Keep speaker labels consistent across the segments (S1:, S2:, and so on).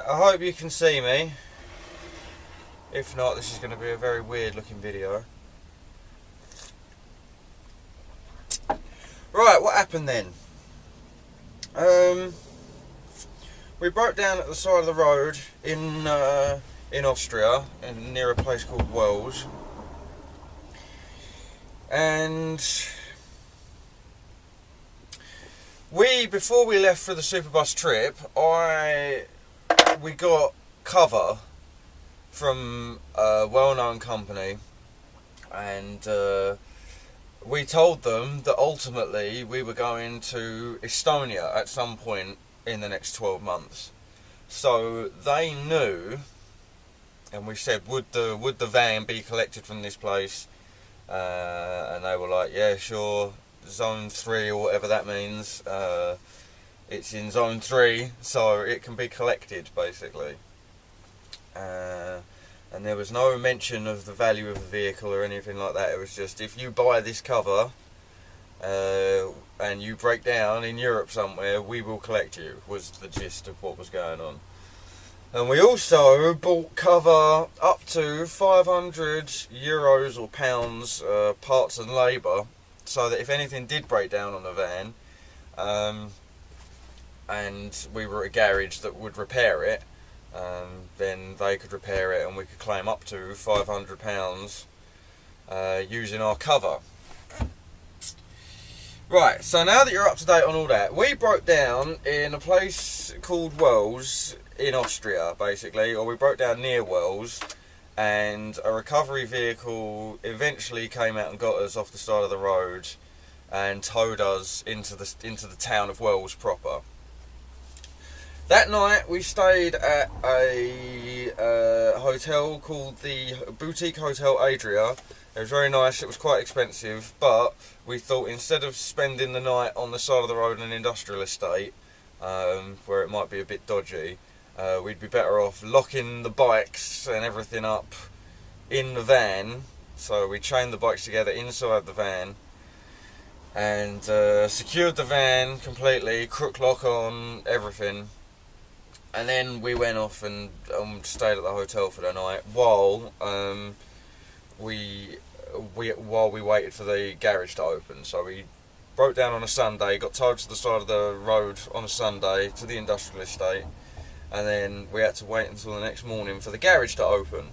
S1: I hope you can see me. If not, this is going to be a very weird looking video. Right, what happened then? We broke down at the side of the road in Austria, near a place called Wels, and before we left for the Superbus trip, we got cover from a well-known company, and we told them that ultimately we were going to Estonia at some point in the next 12 months. So they knew, and we said, would the van be collected from this place? And they were like, yeah, sure, zone 3 or whatever that means. It's in zone 3, so it can be collected, basically. And there was no mention of the value of the vehicle or anything like that. It was just, if you buy this cover and you break down in Europe somewhere, we will collect you, was the gist of what was going on. And we also bought cover up to 500 euros or pounds parts and labour, so that if anything did break down on the van, and we were at a garage that would repair it, then they could repair it and we could claim up to £500 using our cover. Right, so now that you're up to date on all that, we broke down in a place called Wels in Austria, basically, or we broke down near Wels, and a recovery vehicle eventually came out and got us off the side of the road and towed us into the town of Wels proper. That night we stayed at a hotel called the Boutique Hotel Adria. It was very nice. It was quite expensive, but we thought instead of spending the night on the side of the road in an industrial estate, where it might be a bit dodgy, we'd be better off locking the bikes and everything up in the van. So we chained the bikes together inside the van and secured the van completely, crook lock on, everything. And then we went off and stayed at the hotel for the night while we waited for the garage to open. So we broke down on a Sunday, got towed to the side of the road on a Sunday to the industrial estate, and then we had to wait until the next morning for the garage to open.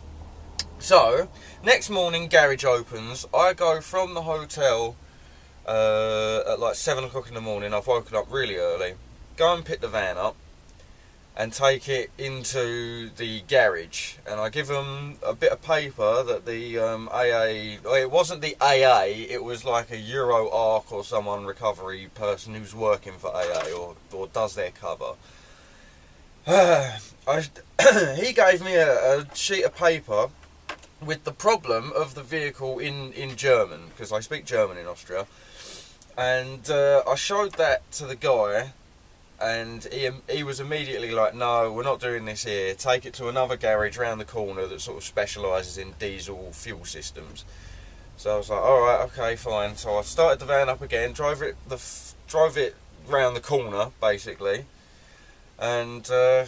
S1: So next morning, garage opens. I go from the hotel at like 7 o'clock in the morning. I've woken up really early, go and pick the van up and take it into the garage, and I give them a bit of paper that the AA, well, it wasn't the AA, it was like a Euro Arc or someone recovery person who's working for AA or does their cover. He gave me a sheet of paper with the problem of the vehicle in German, because I speak German in Austria, and I showed that to the guy. And he was immediately like, no, we're not doing this here. Take it to another garage round the corner that sort of specialises in diesel fuel systems. So I was like, alright, okay, fine. So I started the van up again, drove it round the corner, basically. And I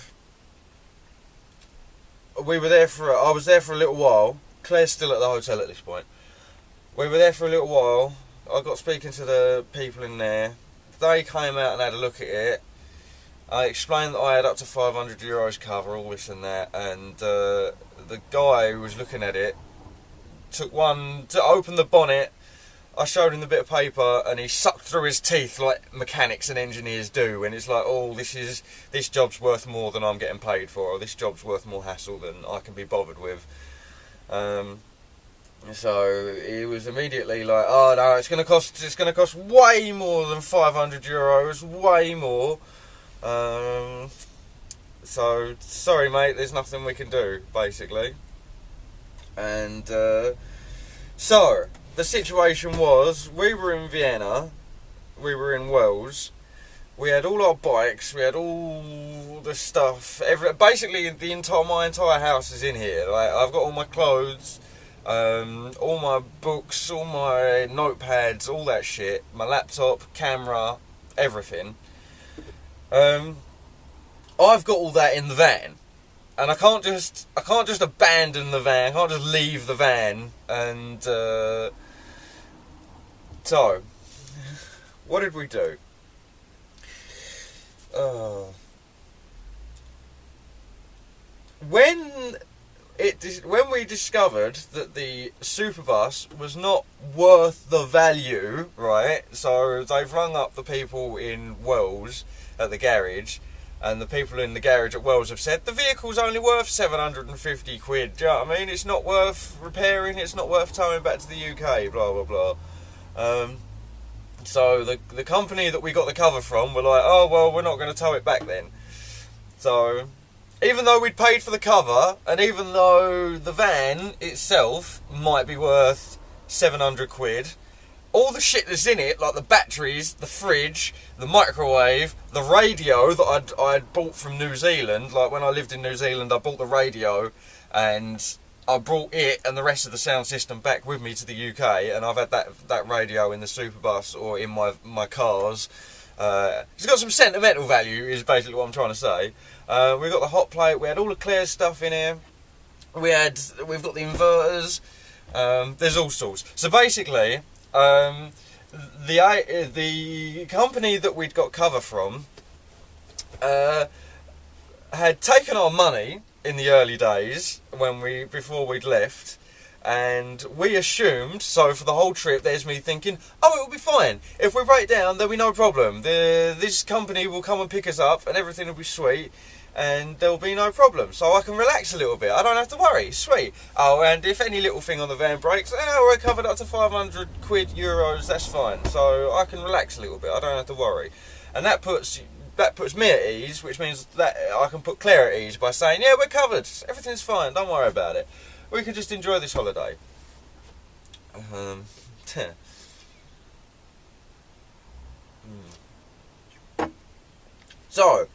S1: was there for a little while. Claire's still at the hotel at this point. We were there for a little while. I got speaking to the people in there. They came out and had a look at it. I explained that I had up to 500 euros cover, all this and that, and the guy who was looking at it took one to open the bonnet. I showed him the bit of paper and he sucked through his teeth like mechanics and engineers do, and it's like, oh, this job's worth more than I'm getting paid for, or this job's worth more hassle than I can be bothered with. So he was immediately like, oh no, it's gonna cost way more than 500 euros, way more. So sorry mate, there's nothing we can do, basically. And so the situation was, we were in Vienna, we were in Wels, we had all our bikes, we had all the stuff, basically my entire house is in here. Like, I've got all my clothes, all my books, all my notepads, all that shit, my laptop, camera, everything. I've got all that in the van, and I can't just abandon the van. I can't just leave the van. And so, what did we do? When we discovered that the superbus was not worth the value, right? So they've rung up the people in Wels at the garage, and the people in the garage at Wels have said the vehicle's only worth 750 quid. Do you know what I mean? It's not worth repairing. It's not worth towing back to the UK. Blah blah blah. So the company that we got the cover from were like, oh well, we're not going to tow it back then. So even though we'd paid for the cover, and even though the van itself might be worth 700 quid, all the shit that's in it, like the batteries, the fridge, the microwave, the radio that I'd bought from New Zealand, like when I lived in New Zealand, I bought the radio, and I brought it and the rest of the sound system back with me to the UK, and I've had that radio in the superbus or in my cars. It's got some sentimental value, is basically what I'm trying to say. We've got the hot plate, we had all the Claire's stuff in here, we've got the inverters, there's all sorts. So basically, the company that we'd got cover from had taken our money in the early days before we'd left, and we assumed, so for the whole trip there's me thinking, oh, it'll be fine, if we break down there'll be no problem, this company will come and pick us up and everything will be sweet and there'll be no problem, so I can relax a little bit, I don't have to worry, sweet. Oh, and if any little thing on the van breaks, we're covered up to 500 quid, euros, that's fine, so I can relax a little bit, I don't have to worry. And that puts me at ease, which means that I can put Claire at ease by saying, yeah, we're covered, everything's fine, don't worry about it. We can just enjoy this holiday. So,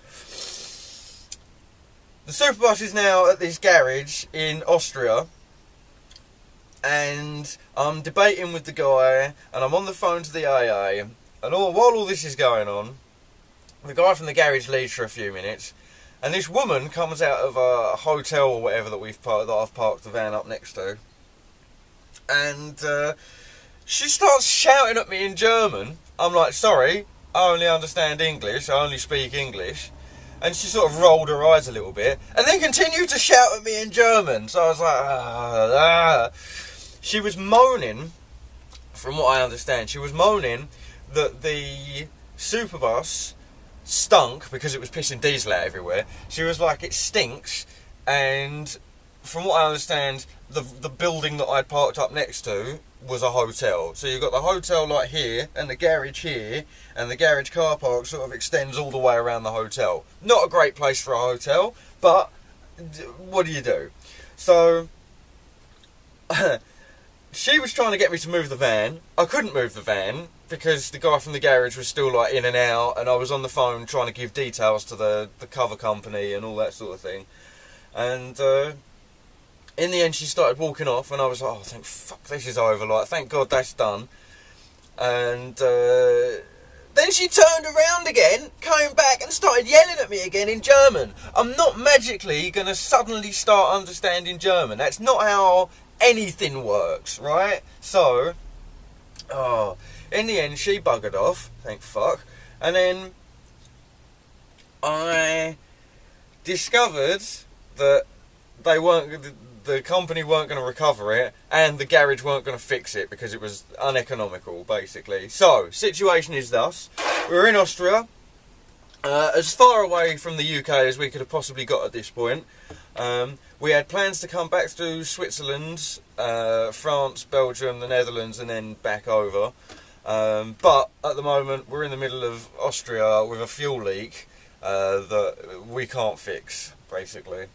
S1: the superbus is now at this garage in Austria, and I'm debating with the guy, and I'm on the phone to the AA, and while all this is going on, the guy from the garage leaves for a few minutes, and this woman comes out of a hotel or whatever that I've parked the van up next to, and she starts shouting at me in German. I'm like, sorry, I only understand English, I only speak English. And she sort of rolled her eyes a little bit, and then continued to shout at me in German. So I was like, She was moaning, from what I understand, she was moaning that the superbus stunk because it was pissing diesel out everywhere. She was like, it stinks, and from what I understand, the building that I'd parked up next to was a hotel. So you've got the hotel like here, and the garage here, and the garage car park sort of extends all the way around the hotel. Not a great place for a hotel, but what do you do? So she was trying to get me to move the van. I couldn't move the van because the guy from the garage was still like in and out, and I was on the phone trying to give details to the cover company and all that sort of thing. And in the end she started walking off, and I was like, oh, thank fuck this is over, like, thank God that's done. And then she turned around again, came back and started yelling at me again in German. I'm not magically going to suddenly start understanding German. That's not how anything works, right? So, in the end she buggered off, thank fuck. And then I discovered that the company weren't going to recover it, and the garage weren't going to fix it because it was uneconomical, basically. So, situation is thus: we're in Austria, as far away from the UK as we could have possibly got at this point. We had plans to come back through Switzerland, France, Belgium, the Netherlands, and then back over. But at the moment we're in the middle of Austria with a fuel leak that we can't fix, basically.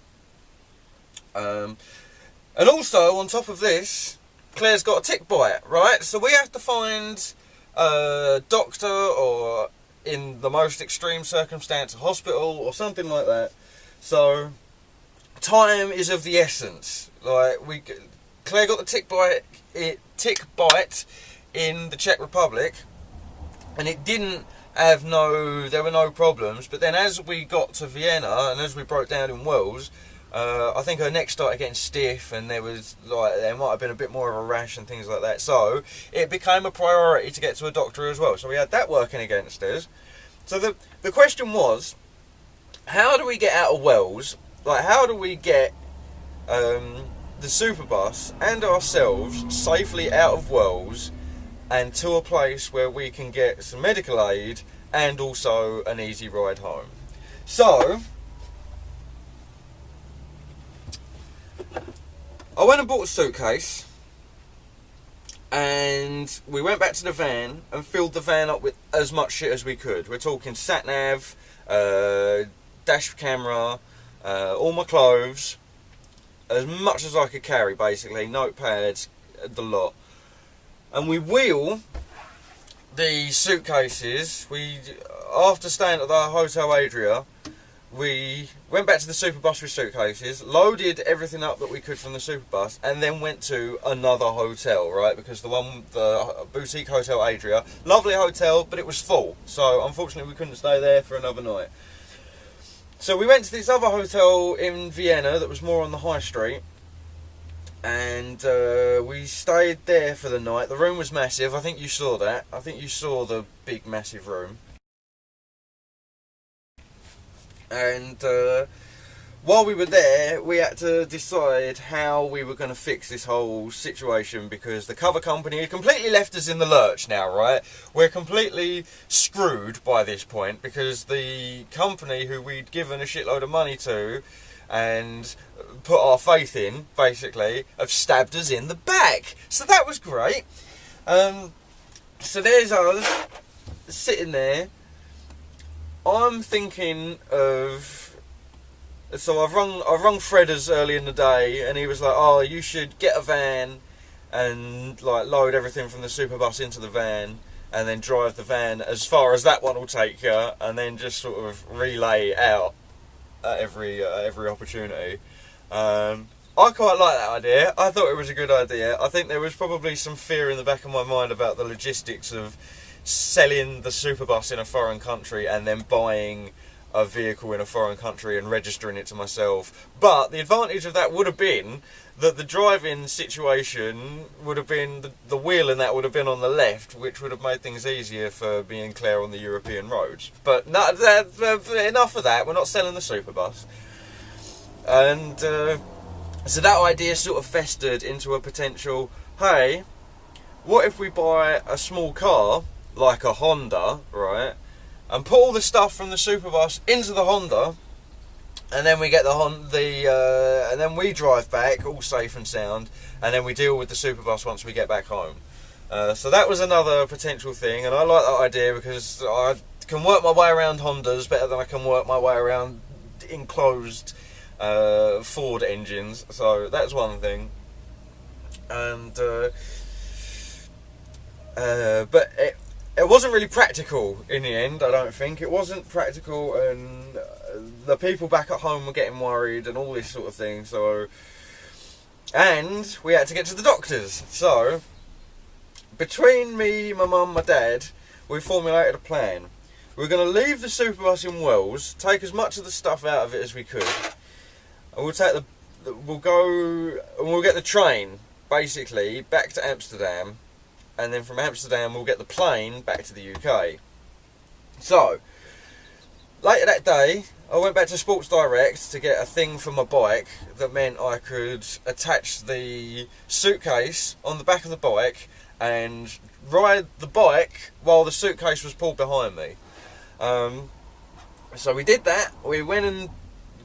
S1: And also, on top of this, Claire's got a tick bite, right? So we have to find a doctor, or in the most extreme circumstance, a hospital or something like that. So time is of the essence. Like, Claire got the tick bite in the Czech Republic, and it didn't have there were no problems. But then as we got to Vienna and as we broke down in Wels, I think her neck started getting stiff, and there might have been a bit more of a rash and things like that. So it became a priority to get to a doctor as well. So we had that working against us. So the question was, how do we get out of Wels? Like, how do we get the superbus and ourselves safely out of Wels and to a place where we can get some medical aid and also an easy ride home? So I went and bought a suitcase, and we went back to the van and filled the van up with as much shit as we could. We're talking sat nav, dash camera, all my clothes, as much as I could carry, basically, notepads, the lot. And we wheel the suitcases. After staying at the Hotel Adria, we went back to the superbus with suitcases, loaded everything up that we could from the superbus, and then went to another hotel, right? Because the boutique Hotel Adria, lovely hotel, but it was full. So unfortunately we couldn't stay there for another night. So we went to this other hotel in Vienna that was more on the high street, and we stayed there for the night. The room was massive. I think you saw that. I think you saw the big massive room. And while we were there, we had to decide how we were going to fix this whole situation, because the cover company had completely left us in the lurch now, right? We're completely screwed by this point, because the company who we'd given a shitload of money to and put our faith in, basically, have stabbed us in the back. So that was great. So there's us sitting there. I'm thinking of... So I've rung Fredders early in the day, and he was like, oh, you should get a van and like load everything from the superbus into the van, and then drive the van as far as that one will take you, and then just sort of relay out at every opportunity. I quite like that idea. I thought it was a good idea. I think there was probably some fear in the back of my mind about the logistics of selling the superbus in a foreign country and then buying a vehicle in a foreign country and registering it to myself. But the advantage of that would have been that the driving situation would have been, the wheel in that would have been on the left, which would have made things easier for me and Claire on the European roads. But no, enough of that. We're not selling the superbus. And so that idea sort of festered into a potential, hey, what if we buy a small car, like a Honda, right, and put all the stuff from the superbus into the Honda, and then we get and then we drive back all safe and sound, and then we deal with the superbus once we get back home. So that was another potential thing, and I like that idea because I can work my way around Hondas better than I can work my way around enclosed Ford engines. So that's one thing. And but it wasn't really practical in the end, I don't think. It wasn't practical, and the people back at home were getting worried and all this sort of thing. So, and we had to get to the doctors. So, between me, my mum, my dad, we formulated a plan. We're going to leave the superbus in Wels, take as much of the stuff out of it as we could, and we'll get the train, basically, back to Amsterdam. And then from Amsterdam we'll get the plane back to the UK. So, later that day, I went back to Sports Direct to get a thing for my bike that meant I could attach the suitcase on the back of the bike and ride the bike while the suitcase was pulled behind me. So we did that. We went and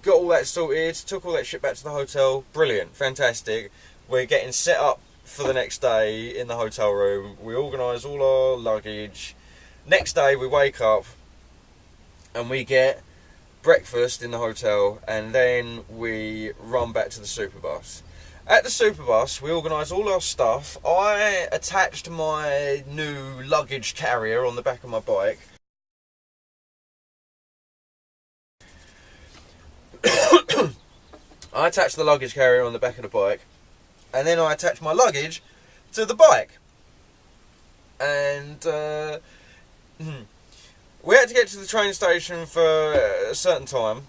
S1: got all that sorted, took all that shit back to the hotel. Brilliant, fantastic. We're getting set up for the next day in the hotel room. We organise all our luggage. Next day we wake up and we get breakfast in the hotel, and then we run back to the superbus. At the superbus we organised all our stuff. I attached my new luggage carrier on the back of my bike. I attached the luggage carrier on the back of the bike, and then I attached my luggage to the bike. And we had to get to the train station for a certain time.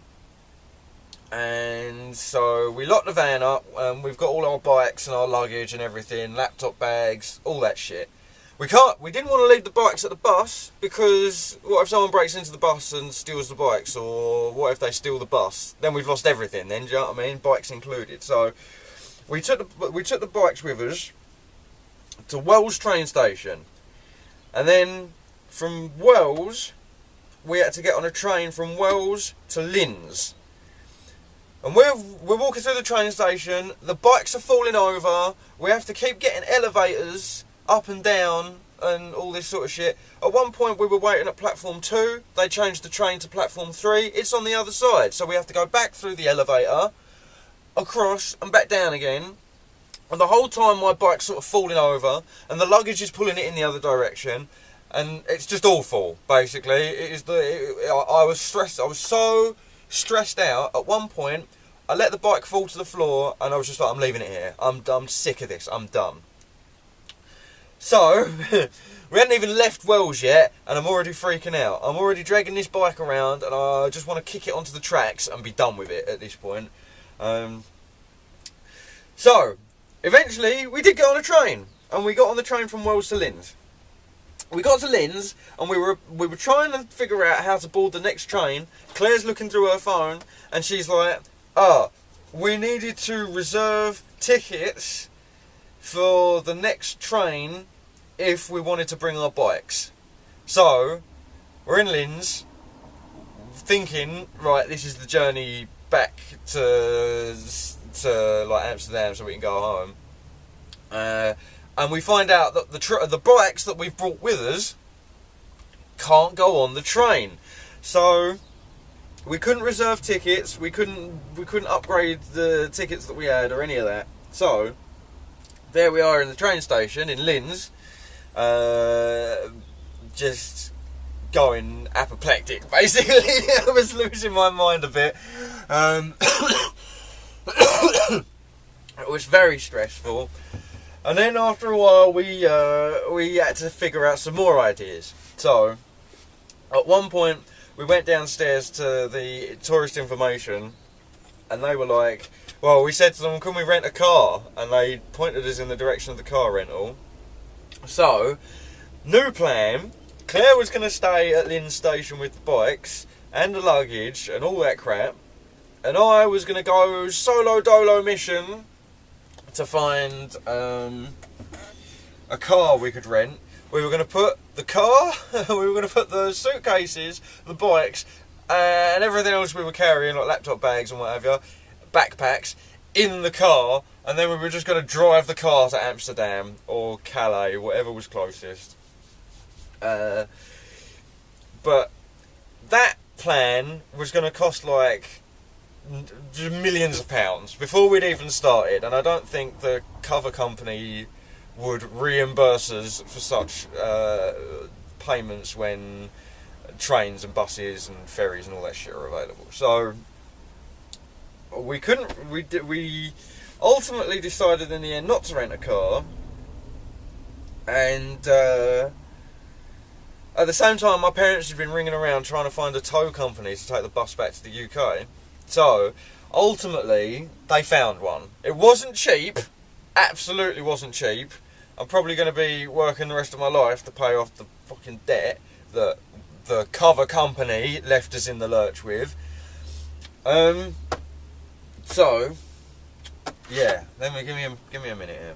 S1: And so we locked the van up, and we've got all our bikes and our luggage and everything, laptop bags, all that shit. We didn't want to leave the bikes at the bus, because what if someone breaks into the bus and steals the bikes, or what if they steal the bus? Then we've lost everything then, do you know what I mean? Bikes included. So we took the bikes with us to Wels train station, and then from Wels we had to get on a train from Wels to Linz. And we're walking through the train station, the bikes are falling over, we have to keep getting elevators up and down and all this sort of shit. At one point we were waiting at platform 2, they changed the train to platform 3, it's on the other side, so we have to go back through the elevator, across and back down again. And the whole time my bike's sort of falling over and the luggage is pulling it in the other direction, and it's just awful, basically. I was stressed, I was so stressed out. At one point I let the bike fall to the floor and I was just like, I'm leaving it here, I'm sick of this, I'm done. So we hadn't even left Wels yet and I'm already freaking out. I'm already dragging this bike around and I just want to kick it onto the tracks and be done with it at this point. So eventually we did get on a train, and we got on the train from Wels to Linz. We got to Linz and we were trying to figure out how to board the next train. Claire's looking through her phone and she's like, we needed to reserve tickets for the next train if we wanted to bring our bikes. So we're in Linz thinking, right, this is the journey back to like Amsterdam so we can go home. And we find out that the bikes that we've brought with us can't go on the train. So we couldn't reserve tickets, we couldn't upgrade the tickets that we had or any of that. So there we are in the train station in Linz, just going apoplectic, basically. I was losing my mind a bit. It was very stressful. And then after a while we had to figure out some more ideas. So at one point we went downstairs to the tourist information and they were like, well, we said to them, can we rent a car? And they pointed us in the direction of the car rental. So, new plan, Claire was going to stay at Linz station with the bikes and the luggage and all that crap, and I was going to go solo dolo mission to find a car we could rent. We were going to put the car, we were going to put the suitcases, the bikes, and everything else we were carrying, like laptop bags and whatever, backpacks, in the car, and then we were just going to drive the car to Amsterdam or Calais, whatever was closest. But that plan was going to cost like millions of pounds before we'd even started, and I don't think the cover company would reimburse us for such payments when trains and buses and ferries and all that shit are available. So we ultimately decided in the end not to rent a car, and at the same time my parents had been ringing around trying to find a tow company to take the bus back to the UK. So ultimately they found one. It wasn't cheap, absolutely wasn't cheap. I'm probably going to be working the rest of my life to pay off the fucking debt that the cover company left us in the lurch with. So yeah, give me a minute here.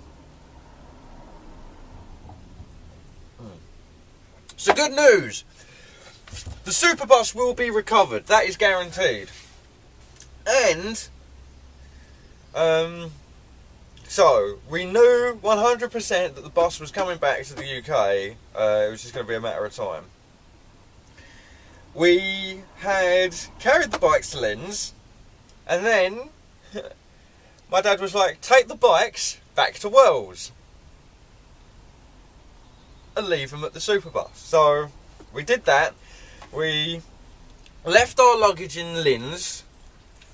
S1: So good news, the Superbus will be recovered, that is guaranteed. And so we knew 100% that the bus was coming back to the UK. It was just going to be a matter of time. We had carried the bikes to Linz, and then my dad was like, take the bikes back to Wels and leave them at the Superbus. So we did that. We left our luggage in Linz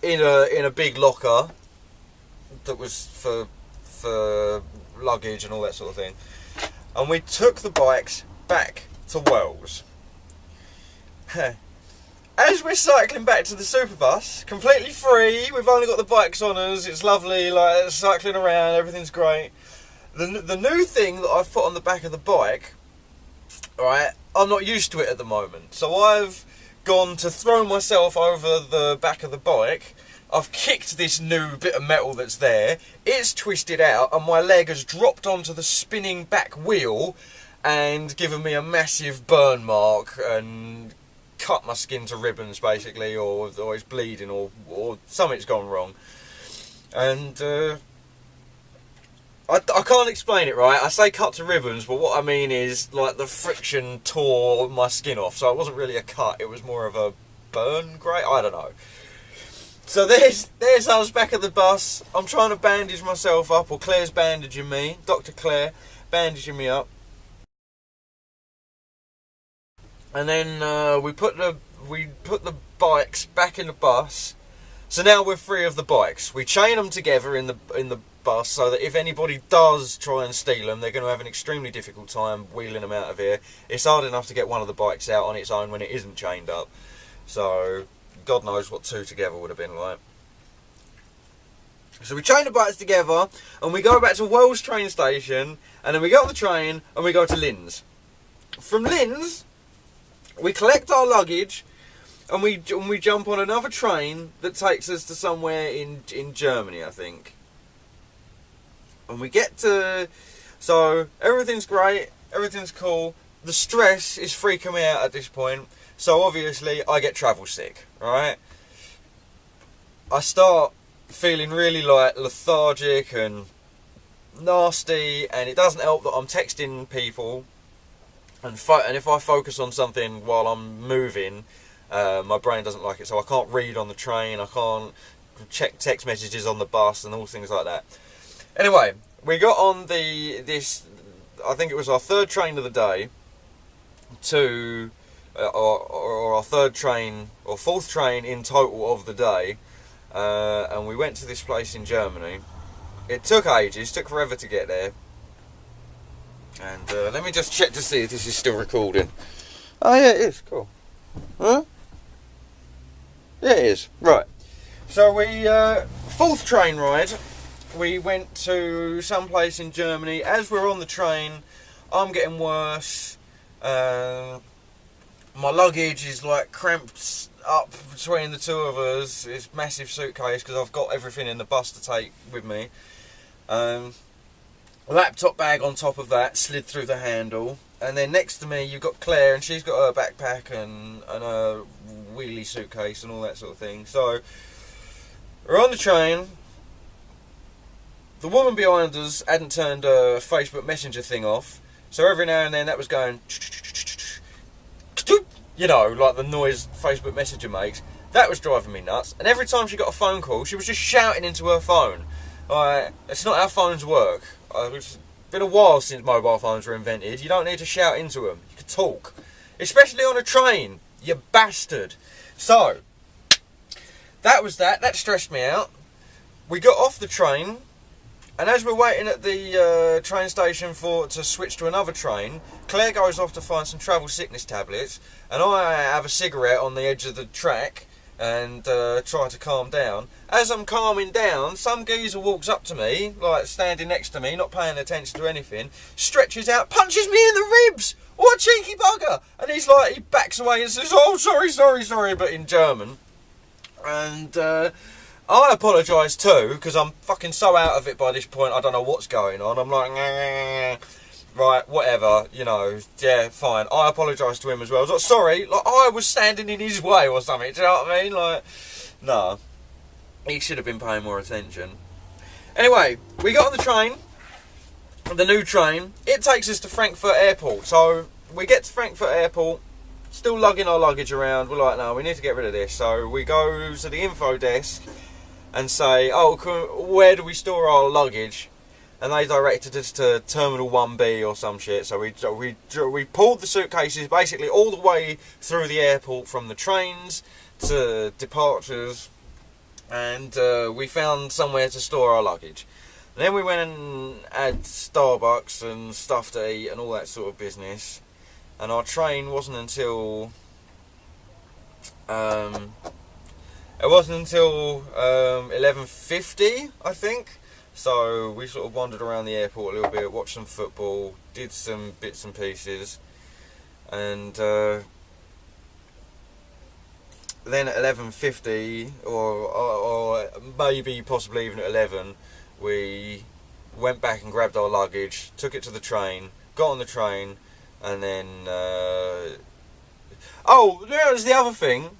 S1: in a big locker that was for luggage and all that sort of thing, and we took the bikes back to Wels. as we're cycling back to the super bus, completely free, we've only got the bikes on us, it's lovely, like cycling around, everything's great. The new thing that I've put on the back of the bike, right, I'm not used to it at the moment. So I've gone to throw myself over the back of the bike. I've kicked this new bit of metal that's there. It's twisted out and my leg has dropped onto the spinning back wheel and given me a massive burn mark and cut my skin to ribbons basically, or it's bleeding, or something's gone wrong. And I can't explain it, right? I say cut to ribbons, but what I mean is like the friction tore my skin off. So it wasn't really a cut, it was more of a burn grate, I don't know. So there's us back at the bus. I'm trying to bandage myself up, or Claire's bandaging me. Dr. Claire bandaging me up. And then we put the bikes back in the bus. So now we're free of the bikes. We chain them together in the bus so that if anybody does try and steal them, they're going to have an extremely difficult time wheeling them out of here. It's hard enough to get one of the bikes out on its own when it isn't chained up. So God knows what two together would have been like. So we chain the bikes together and we go back to Wels train station, and then we get on the train and we go to Linz. From Linz, we collect our luggage and we jump on another train that takes us to somewhere in Germany, I think. And we get to... So everything's great, everything's cool. The stress is freaking me out at this point. So obviously I get travel sick, right? I start feeling really like lethargic and nasty, and it doesn't help that I'm texting people, and if I focus on something while I'm moving, my brain doesn't like it, so I can't read on the train, I can't check text messages on the bus and all things like that. Anyway, we got on this, I think it was our third train of the day, to or our third train or fourth train in total of the day, and we went to this place in Germany. It took ages, took forever to get there, and let me just check to see if this is still recording. Oh yeah, it is. Cool. Huh? Yeah, it is. Right. So we fourth train ride, we went to some place in Germany. As we're on the train, I'm getting worse. My luggage is like cramped up between the two of us. It's a massive suitcase because I've got everything in the bus to take with me. Laptop bag on top of that, slid through the handle. And then next to me you've got Claire, and she's got her backpack and a wheelie suitcase and all that sort of thing. So we're on the train. The woman behind us hadn't turned her Facebook Messenger thing off, so every now and then that was going, you know, like the noise Facebook Messenger makes. That was driving me nuts. And every time she got a phone call, she was just shouting into her phone. It's not how phones work. It's been a while since mobile phones were invented. You don't need to shout into them. You can talk. Especially on a train, you bastard. So, that was that. That stressed me out. We got off the train, and as we're waiting at the train station to switch to another train, Claire goes off to find some travel sickness tablets, and I have a cigarette on the edge of the track and try to calm down. As I'm calming down, some geezer walks up to me, like standing next to me, not paying attention to anything, stretches out, punches me in the ribs. What a cheeky bugger! And he's like, he backs away and says, "Oh, sorry," but in German. And I apologise too, because I'm fucking so out of it by this point, I don't know what's going on. I'm like, right, whatever, you know, yeah, fine. I apologise to him as well. I was like, sorry, like I was standing in his way or something, do you know what I mean? Like, no. He should have been paying more attention. Anyway, we got on the train, the new train. It takes us to Frankfurt Airport. So we get to Frankfurt Airport, still lugging our luggage around. We're like, no, we need to get rid of this. So we go to the info desk and say, oh, where do we store our luggage? And they directed us to Terminal 1B or some shit. So we pulled the suitcases basically all the way through the airport, from the trains to departures, and we found somewhere to store our luggage. And then we went and had Starbucks and stuff to eat and all that sort of business. And our train wasn't until It wasn't until 11:50, I think. So we sort of wandered around the airport a little bit, watched some football, did some bits and pieces, and then at 11:50, or maybe possibly even at 11, we went back and grabbed our luggage, took it to the train, got on the train, and then oh, there was the other thing.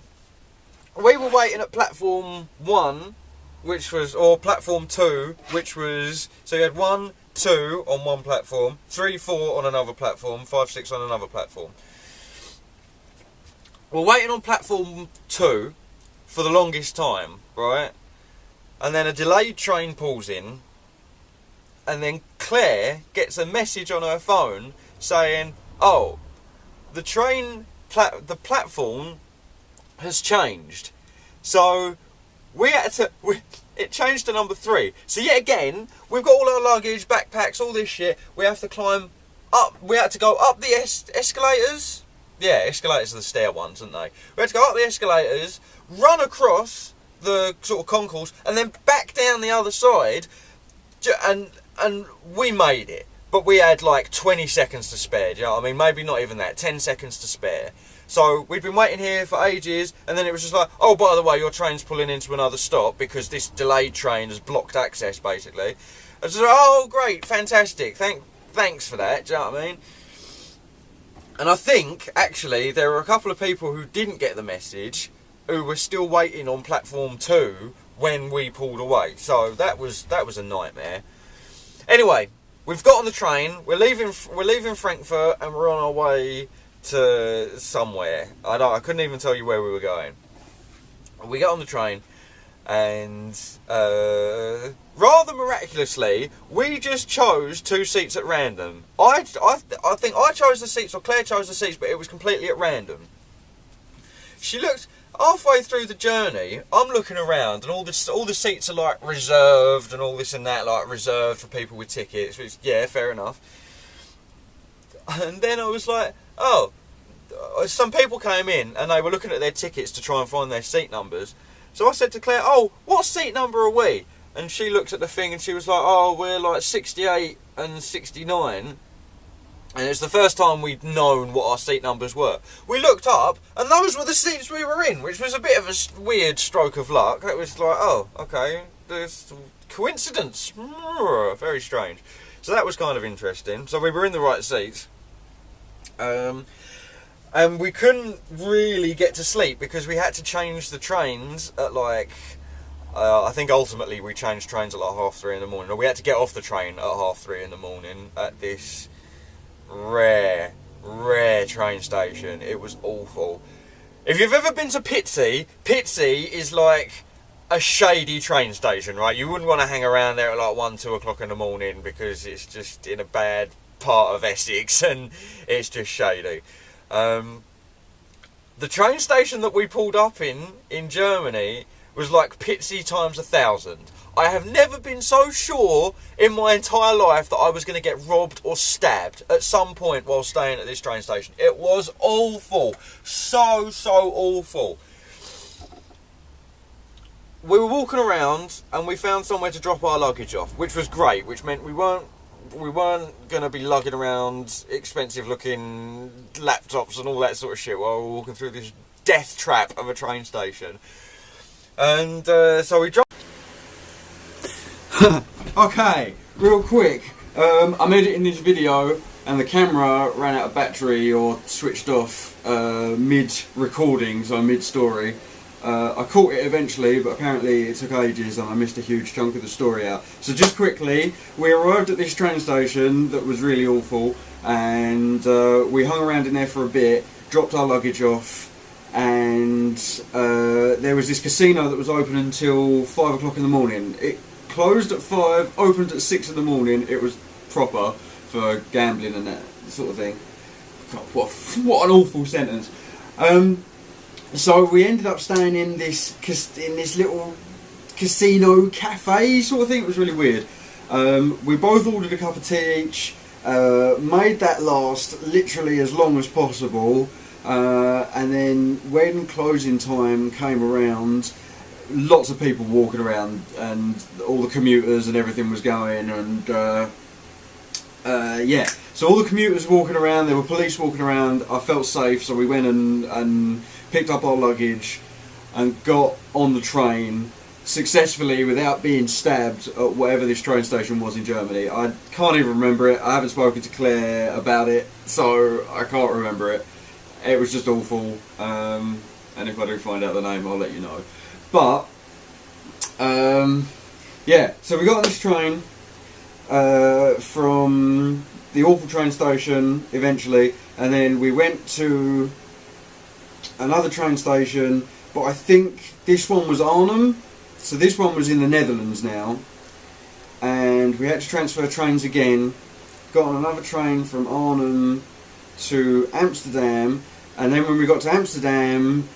S1: We were waiting at platform 1, which was, or platform 2, which was, so you had 1, 2 on one platform, 3, 4 on another platform, 5, 6 on another platform. We're waiting on platform 2 for the longest time, right? And then a delayed train pulls in, and then Claire gets a message on her phone saying, oh, the the platform has changed. So we had to, it changed to number 3. So yet again, we've got all our luggage, backpacks, all this shit. We have to climb up, we had to go up the escalators. Yeah, escalators are the stair ones, aren't they? We had to go up the escalators, run across the sort of concourse, and then back down the other side, and we made it. But we had like 20 seconds to spare, do you know what I mean? Maybe not even that, 10 seconds to spare. So we'd been waiting here for ages, and then it was just like, oh, by the way, your train's pulling into another stop because this delayed train has blocked access, basically. I was like, oh, great, fantastic, thanks for that, do you know what I mean? And I think, actually, there were a couple of people who didn't get the message, who were still waiting on platform 2 when we pulled away. So that was a nightmare. Anyway, we've got on the train, we're leaving Frankfurt, and we're on our way to somewhere. I couldn't even tell you where we were going. We get on the train, and rather miraculously, we just chose 2 seats at random. I think I chose the seats, or Claire chose the seats, but it was completely at random. She looked halfway through the journey. I'm looking around, and all the seats are like reserved, and all this and that, like reserved for people with tickets. Which, yeah, fair enough. And then I was like, oh, some people came in and they were looking at their tickets to try and find their seat numbers. So I said to Claire, oh, what seat number are we? And she looked at the thing and she was like, oh, we're like 68 and 69. And it's the first time we'd known what our seat numbers were. We looked up and those were the seats we were in, which was a bit of a weird stroke of luck. It was like, oh, okay, there's coincidence. Very strange. So that was kind of interesting. So we were in the right seats. And we couldn't really get to sleep because we had to change the trains at like, I think ultimately we changed trains at like 3:30 in the morning. Or we had to get off the train at 3:30 in the morning at this rare train station. It was awful. If you've ever been to Pitsea is like a shady train station, right? You wouldn't want to hang around there at like 1-2 o'clock in the morning because it's just in a bad part of Essex and it's just shady. The train station that we pulled up in Germany was like Pitsea times 1,000. I have never been so sure in my entire life that I was going to get robbed or stabbed at some point while staying at this train station. It was awful. So awful. We were walking around and we found somewhere to drop our luggage off, which was great, which meant we weren't going to be lugging around expensive looking laptops and all that sort of shit while we were walking through this death trap of a train station. And so we dropped. Okay, real quick, I'm editing this video and the camera ran out of battery or switched off mid-recording, so mid-story. I caught it eventually, but apparently it took ages and I missed a huge chunk of the story out. So just quickly, we arrived at this train station that was really awful, and we hung around in there for a bit, dropped our luggage off, and there was this casino that was open until 5 o'clock in the morning. It closed at 5, opened at 6 in the morning. It was proper for gambling and that sort of thing. God, what an awful sentence. So we ended up staying in this little casino cafe sort of thing. It was really weird. We both ordered a cup of tea each, made that last literally as long as possible, And then when closing time came around, lots of people walking around, and all the commuters and everything was going, and yeah, so all the commuters walking around, there were police walking around. I felt safe, so we went and picked up our luggage and got on the train successfully without being stabbed at whatever this train station was in Germany. I can't even remember it. I haven't spoken to Claire about it, so I can't remember it. It was just awful, and if I do find out the name, I'll let you know. But yeah, so we got on this train from the awful train station eventually, and then we went to another train station, but I think this one was Arnhem, so this one was in the Netherlands now, and we had to transfer trains again. Got on another train from Arnhem to Amsterdam, and then when we got to Amsterdam,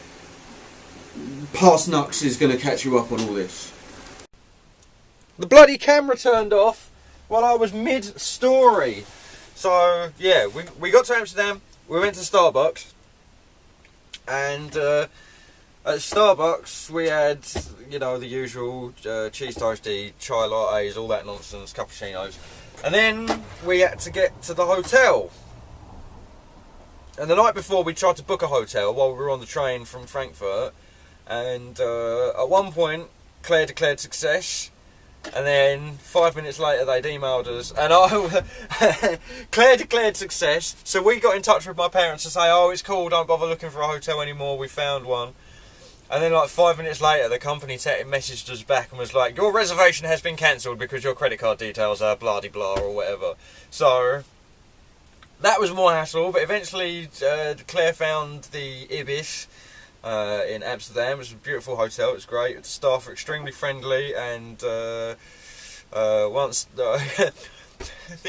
S1: Past Nux is going to catch you up on all this. The bloody camera turned off while I was mid-story. So yeah, we got to Amsterdam, we went to Starbucks, and at Starbucks we had, you know, the usual cheese toasty, chai lattes, all that nonsense, cappuccinos, and then we had to get to the hotel. And the night before we tried to book a hotel while we were on the train from Frankfurt, and at one point Claire declared success, and then 5 minutes later they'd emailed us, and Claire declared success, so we got in touch with my parents to say, oh, it's cool, don't bother looking for a hotel anymore, we found one. And then like 5 minutes later the company messaged us back and was like, your reservation has been cancelled because your credit card details are blah-de-blah or whatever. So that was more hassle, but eventually Claire found the Ibis in Amsterdam. It was a beautiful hotel, it was great, the staff were extremely friendly, and once the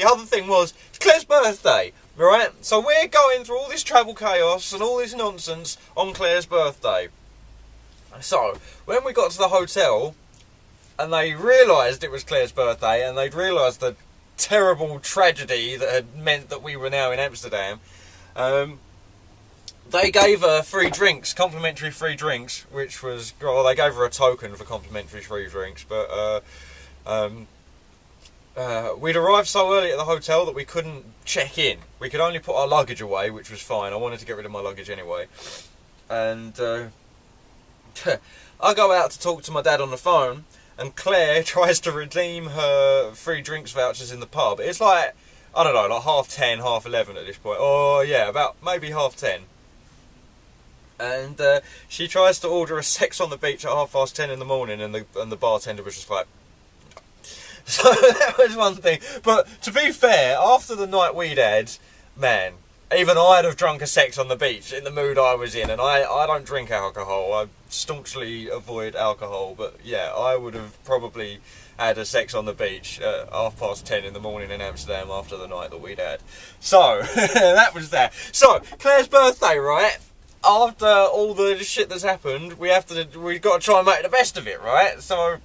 S1: other thing was, it's Claire's birthday, right? So we're going through all this travel chaos and all this nonsense on Claire's birthday. So when we got to the hotel and they realised it was Claire's birthday, and they'd realised the terrible tragedy that had meant that we were now in Amsterdam, they gave her free drinks, complimentary free drinks, which was, well, they gave her a token for complimentary free drinks, but we'd arrived so early at the hotel that we couldn't check in. We could only put our luggage away, which was fine. I wanted to get rid of my luggage anyway. And I go out to talk to my dad on the phone, and Claire tries to redeem her free drinks vouchers in the pub. It's like, I don't know, like 10:30, 11:30 at this point. Or yeah, about maybe 10:30. And she tries to order a sex on the beach at 10:30 in the morning, and the bartender was just like... So that was one thing. But to be fair, after the night we'd had, man, even I'd have drunk a sex on the beach in the mood I was in, and I don't drink alcohol. I staunchly avoid alcohol, but yeah, I would have probably had a sex on the beach at 10:30 in the morning in Amsterdam after the night that we'd had. So that was that. So Claire's birthday, right? After all the shit that's happened, we've got to try and make the best of it, right? So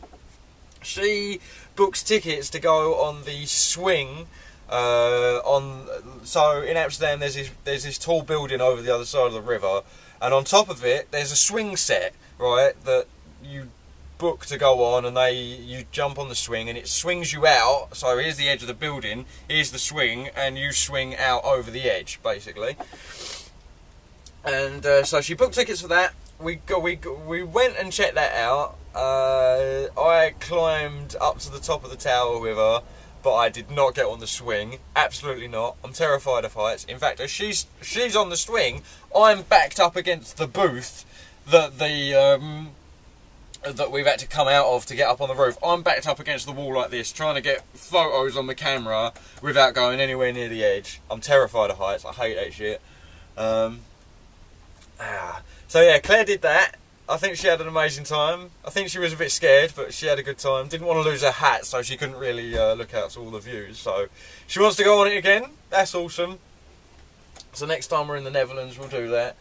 S1: she books tickets to go on the swing. So in Amsterdam there's this tall building over the other side of the river, and on top of it there's a swing set, right, that you book to go on, and you jump on the swing and it swings you out. So here's the edge of the building, here's the swing, and you swing out over the edge basically. And so she booked tickets for that. We went and checked that out. I climbed up to the top of the tower with her, but I did not get on the swing. Absolutely not. I'm terrified of heights. In fact, as she's on the swing, I'm backed up against the booth that that we've had to come out of to get up on the roof. I'm backed up against the wall like this, trying to get photos on the camera without going anywhere near the edge. I'm terrified of heights. I hate that shit. So yeah, Claire did that. I think she had an amazing time. I think she was a bit scared, but she had a good time. Didn't want to lose her hat, so she couldn't really look out to all the views. So she wants to go on it again. That's awesome. So next time we're in the Netherlands, we'll do that.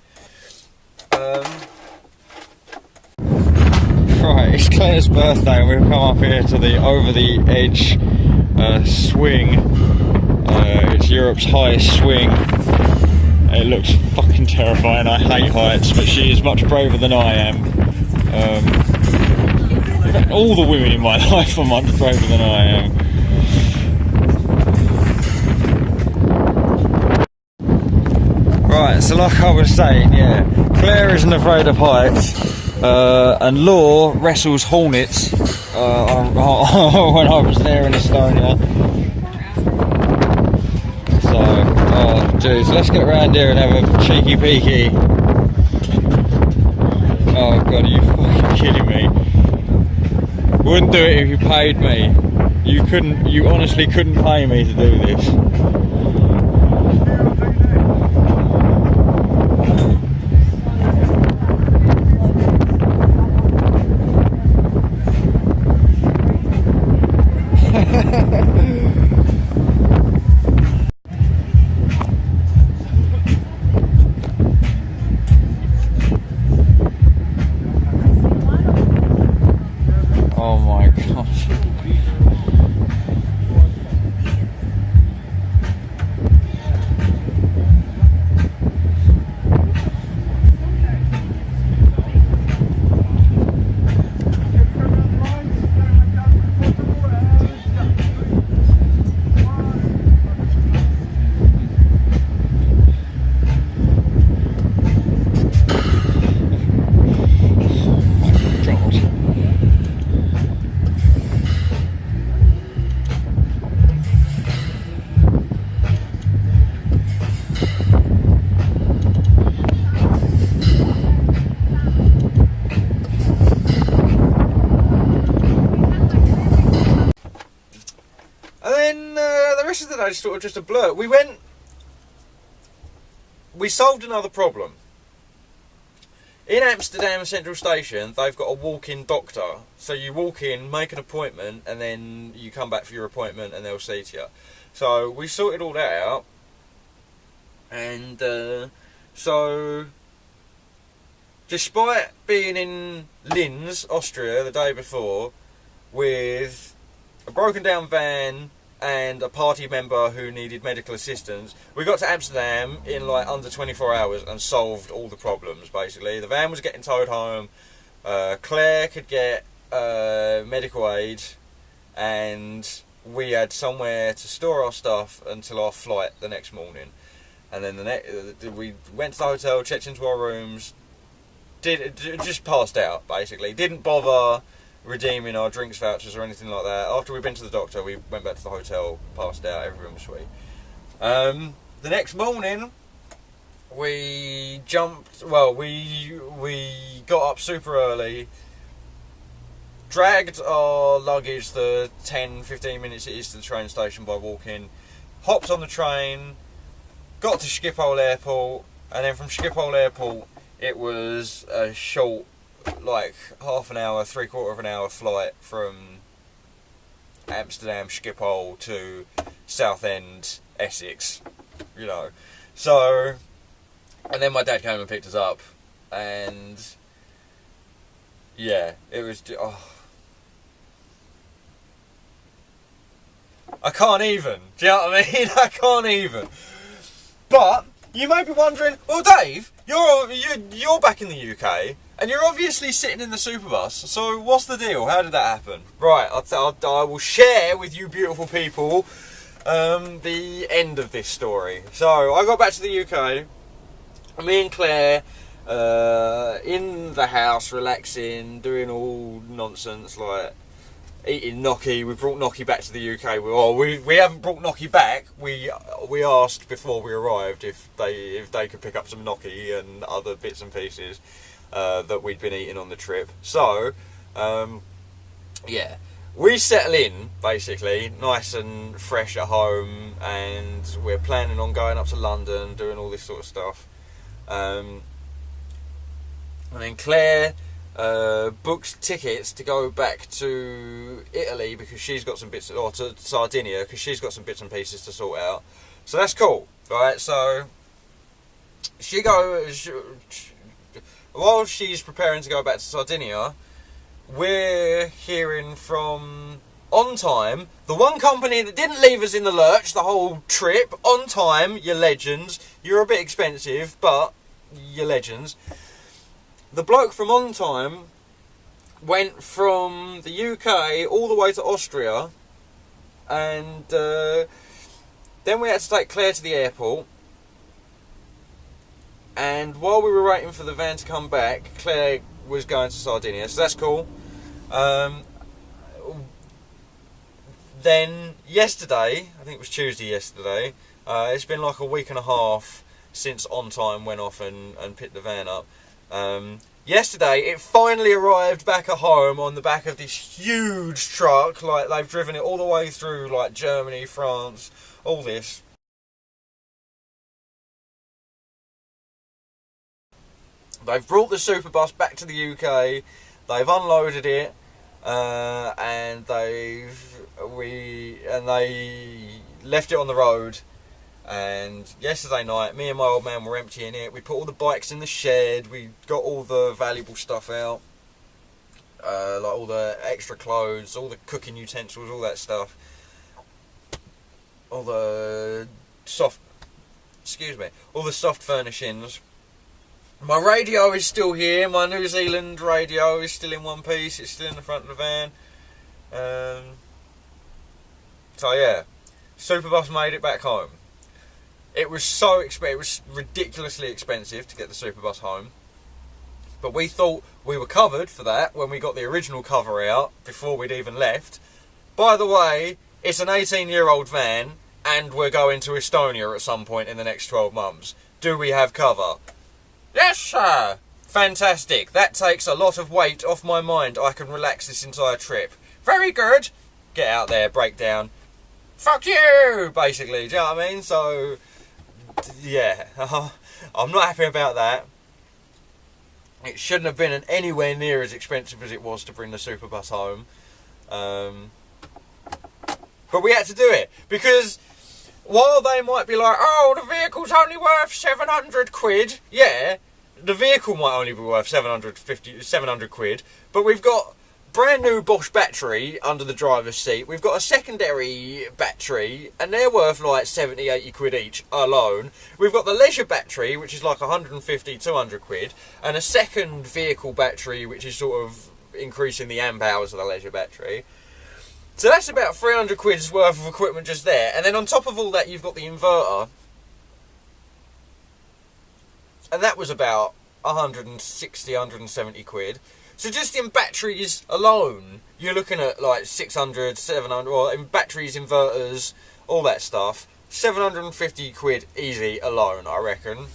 S1: Right, it's Claire's birthday, and we've come up here to the over the edge swing. It's Europe's highest swing. It looks fucking
S2: terrifying. I hate heights, but she is much braver than I am. In fact, all the women in my life are much braver than I am. Right, so like I was saying, yeah, Claire isn't afraid of heights, and Law wrestles hornets when I was there in Estonia. So, oh jeez, let's get around here and have a cheeky peeky. Oh god, are you fucking kidding me? Wouldn't do it if you paid me. You honestly couldn't pay me to do this. Oh my gosh.
S1: Sort of just a blur. We solved another problem. In Amsterdam Central Station, they've got a walk-in doctor. So you walk in, make an appointment, and then you come back for your appointment and they'll see to you. So we sorted all that out. And so, despite being in Linz, Austria, the day before, with a broken down van and a party member who needed medical assistance, we got to Amsterdam in like under 24 hours and solved all the problems, basically. The van was getting towed home, Claire could get medical aid, and we had somewhere to store our stuff until our flight the next morning. And then we went to the hotel, checked into our rooms, just passed out, basically. Didn't bother redeeming our drinks vouchers or anything like that. After we'd been to the doctor, we went back to the hotel, passed out, everyone was sweet. The next morning, we got up super early, dragged our luggage the 10-15 minutes it is to the train station by walking, hopped on the train, got to Schiphol Airport, and then from Schiphol Airport it was a short, like half an hour, 3/4 of an hour flight from Amsterdam Schiphol to Southend, Essex, you know. So, and then my dad came and picked us up, and yeah, it was, I can't even, do you know what I mean? I can't even. But you may be wondering, well Dave, you're back in the UK, and you're obviously sitting in the superbus, so what's the deal? How did that happen? Right, I will share with you beautiful people the end of this story. So, I got back to the UK, me and Claire in the house, relaxing, doing all nonsense, like eating gnocchi. We brought gnocchi back to the UK. We haven't brought gnocchi back. We asked before we arrived if they could pick up some gnocchi and other bits and pieces that we'd been eating on the trip. So, yeah, we settle in, basically, nice and fresh at home, and we're planning on going up to London, doing all this sort of stuff. And then Claire booked tickets to go back to Italy because she's got some bits, or to Sardinia because she's got some bits and pieces to sort out. So that's cool, right? So she goes. While she's preparing to go back to Sardinia, we're hearing from On Time, the one company that didn't leave us in the lurch the whole trip. On Time, you're legends. You're a bit expensive, but your legends. The bloke from On Time went from the UK all the way to Austria, and then we had to take Claire to the airport. And while we were waiting for the van to come back, Claire was going to Sardinia, so that's cool. Then yesterday, I think it was Tuesday yesterday, it's been like a week and a half since On Time went off and picked the van up. Yesterday, it finally arrived back at home on the back of this huge truck. Like, they've driven it all the way through, like, Germany, France, all this. They've brought the Superbus back to the UK, they've unloaded it, and they left it on the road. And yesterday night, me and my old man were emptying it. We put all the bikes in the shed, we got all the valuable stuff out, like all the extra clothes, all the cooking utensils, all that stuff, all the soft furnishings. My radio is still here. My New Zealand radio is still in one piece. It's still in the front of the van. So yeah, Superbus made it back home. It was so expensive. It was ridiculously expensive to get the Superbus home. But we thought we were covered for that when we got the original cover out before we'd even left. By the way, it's an 18-year-old van, and we're going to Estonia at some point in the next 12 months. Do we have cover? Yes, sir! Fantastic. That takes a lot of weight off my mind. I can relax this entire trip. Very good. Get out there, break down. Fuck you! Basically, do you know what I mean? So, yeah. I'm not happy about that. It shouldn't have been anywhere near as expensive as it was to bring the Superbus home. But we had to do it. Because while they might be like, oh, the vehicle's only worth 700 quid. Yeah, the vehicle might only be worth 700 quid. But we've got brand new Bosch battery under the driver's seat. We've got a secondary battery, and they're worth like 70, 80 quid each alone. We've got the leisure battery, which is like 150, 200 quid. And a second vehicle battery, which is sort of increasing the amp hours of the leisure battery. So that's about 300 quid's worth of equipment just there. And then on top of all that, you've got the inverter. And that was about 160, 170 quid. So just in batteries alone, you're looking at like 600, 700, or in batteries, inverters, all that stuff. 750 quid easy alone, I reckon,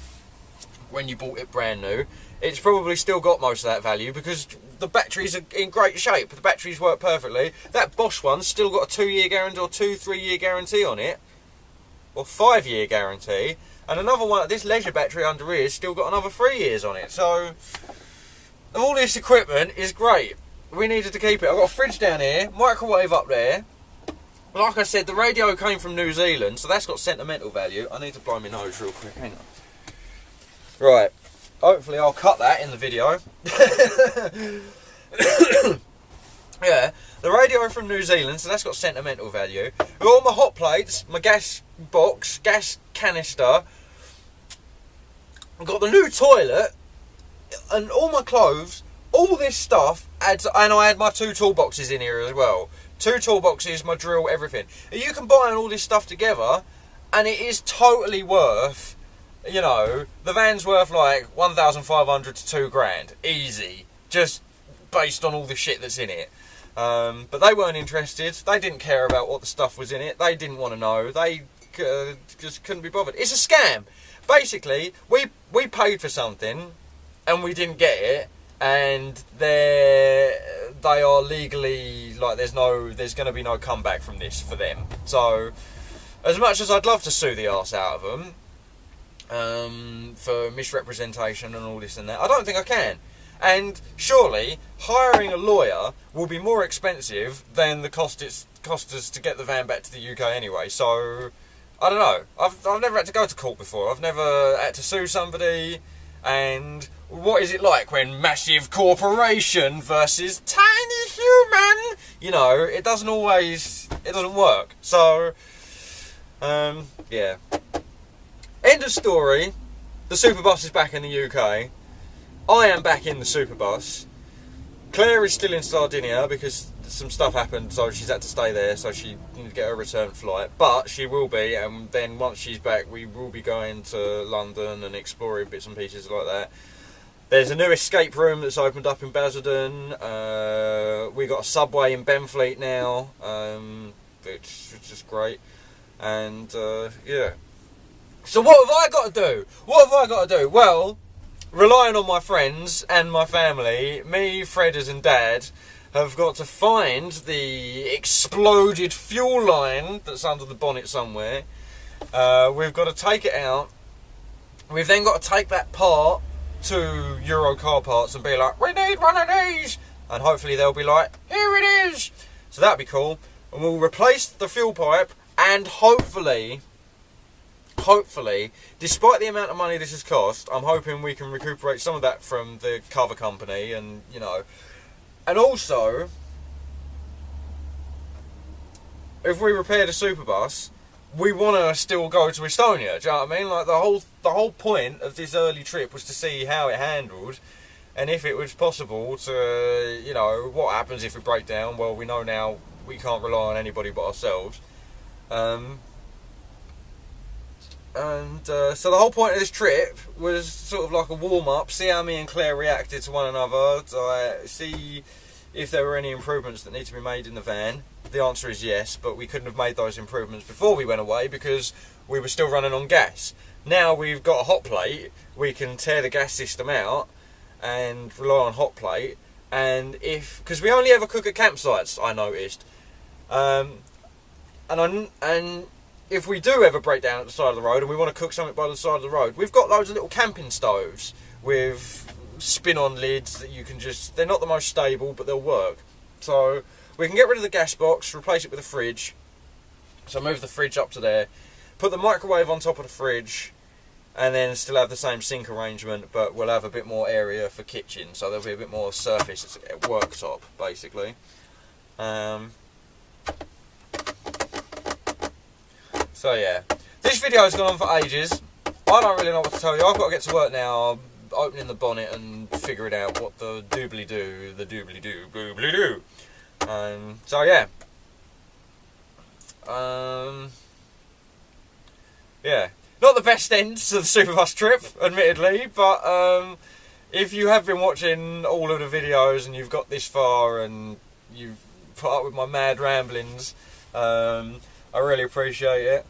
S1: when you bought it brand new. It's probably still got most of that value because the batteries are in great shape. The batteries work perfectly. That Bosch one's still got a 2-year guarantee or 3-year guarantee on it. Or 5-year guarantee. And another one, this leisure battery under here, has still got another 3 years on it. So all this equipment is great. We needed to keep it. I've got a fridge down here, microwave up there. Like I said, the radio came from New Zealand, so that's got sentimental value. I need to blow my nose real quick, hang on. Right. Hopefully I'll cut that in the video. Yeah, the radio from New Zealand, so that's got sentimental value. With all my hot plates, my gas box, gas canister. I've got the new toilet, and all my clothes, all this stuff adds, and I had my 2 toolboxes in here as well. 2 toolboxes, my drill, everything. And you combine all this stuff together, and it is totally worth, you know, the van's worth like 1,500 to 2 grand, easy, just based on all the shit that's in it. But they weren't interested. They didn't care about what the stuff was in it. They didn't want to know. They just couldn't be bothered. It's a scam. Basically, we paid for something and we didn't get it, and they are legally, like, there's going to be no comeback from this for them. So, as much as I'd love to sue the arse out of them, for misrepresentation and all this and that, I don't think I can. And surely hiring a lawyer will be more expensive than the cost us to get the van back to the UK anyway. So I don't know. I've never had to go to court before. I've never had to sue somebody. And what is it like when massive corporation versus tiny human? You know, it doesn't work. So yeah. End of story. the Superbus is back in the UK. I am back in the Superbus. Claire is still in Sardinia because some stuff happened, so she's had to stay there, so she didn't get her return flight. But she will be, and then once she's back, we will be going to London and exploring bits and pieces like that. There's a new escape room that's opened up in Basildon. We got a subway in Benfleet now, which is just great. And yeah. So what have I got to do? What have I got to do? Well, relying on my friends and my family, me, Fredders and Dad have got to find the exploded fuel line that's under the bonnet somewhere. We've got to take it out. We've then got to take that part to Euro Car Parts and be like, we need one of these, and hopefully they'll be like, here it is. So that'd be cool, and we'll replace the fuel pipe, and hopefully, despite the amount of money this has cost, I'm hoping we can recuperate some of that from the cover company, and you know, and also, if we repair the Superbus, we want to still go to Estonia. Do you know what I mean? Like the whole point of this early trip was to see how it handled, and if it was possible to, you know, what happens if we break down. Well, we know now we can't rely on anybody but ourselves. So the whole point of this trip was sort of like a warm-up, see how me and Claire reacted to one another, to see if there were any improvements that need to be made in the van. The answer is yes, but we couldn't have made those improvements before we went away because we were still running on gas. Now we've got a hot plate, we can tear the gas system out and rely on hot plate, and because we only ever cook at campsites, I noticed, and if we do ever break down at the side of the road and we want to cook something by the side of the road, we've got loads of little camping stoves with spin-on lids that you can they're not the most stable, but they'll work. So we can get rid of the gas box, replace it with a fridge. So move the fridge up to there, put the microwave on top of the fridge, and then still have the same sink arrangement, but we'll have a bit more area for kitchen, so there'll be a bit more surface at worktop, basically. So yeah, this video has gone on for ages. I don't really know what to tell you. I've got to get to work now, opening the bonnet and figuring out what the doobly-doo, boobly-doo. So yeah. Yeah. Not the best end to the Superbus trip, admittedly, but if you have been watching all of the videos and you've got this far and you've put up with my mad ramblings, I really appreciate it.